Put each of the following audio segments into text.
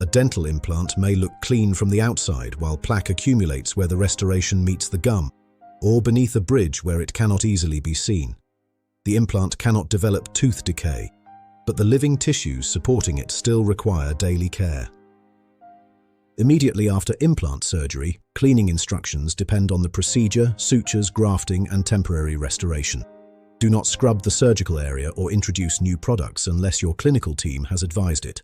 A dental implant may look clean from the outside while plaque accumulates where the restoration meets the gum, or beneath a bridge where it cannot easily be seen. The implant cannot develop tooth decay, but the living tissues supporting it still require daily care. Immediately after implant surgery, cleaning instructions depend on the procedure, sutures, grafting, and temporary restoration. Do not scrub the surgical area or introduce new products unless your clinical team has advised it.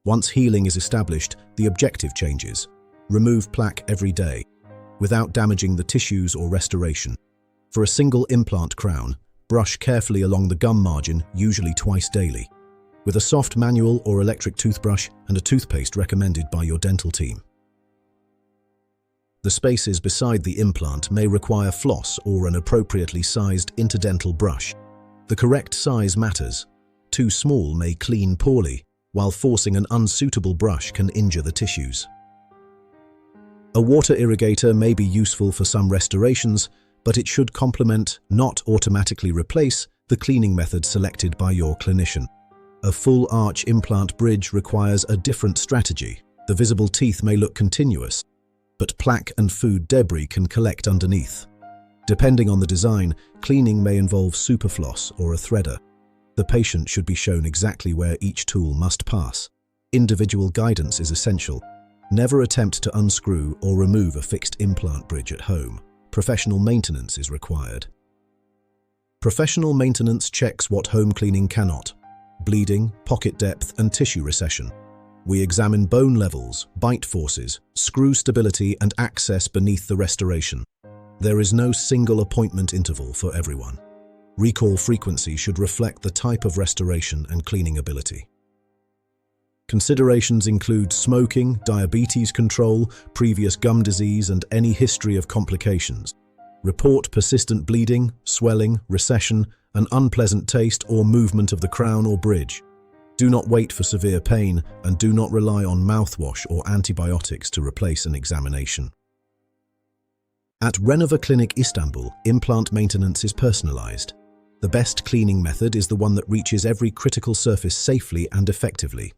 Once healing is established, the objective changes. Remove plaque every day, without damaging the tissues or restoration. For a single implant crown, brush carefully along the gum margin, usually twice daily, with a soft manual or electric toothbrush and a toothpaste recommended by your dental team. The spaces beside the implant may require floss or an appropriately sized interdental brush. The correct size matters. Too small may clean poorly, while forcing an unsuitable brush can injure the tissues. A water irrigator may be useful for some restorations, but it should complement, not automatically replace, the cleaning method selected by your clinician. A full arch implant bridge requires a different strategy. The visible teeth may look continuous, but plaque and food debris can collect underneath. Depending on the design, cleaning may involve superfloss or a threader. The patient should be shown exactly where each tool must pass. Individual guidance is essential. Never attempt to unscrew or remove a fixed implant bridge at home. Professional maintenance is required. Professional maintenance checks what home cleaning cannot: bleeding, pocket depth, and tissue recession. We examine bone levels, bite forces, screw stability, and access beneath the restoration. There is no single appointment interval for everyone. Recall frequency should reflect the type of restoration and cleaning ability. Considerations include smoking, diabetes control, previous gum disease, and any history of complications. Report persistent bleeding, swelling, recession, an unpleasant taste, or movement of the crown or bridge. Do not wait for severe pain, and do not rely on mouthwash or antibiotics to replace an examination. At Renova Clinic Istanbul, implant maintenance is personalized. The best cleaning method is the one that reaches every critical surface safely and effectively.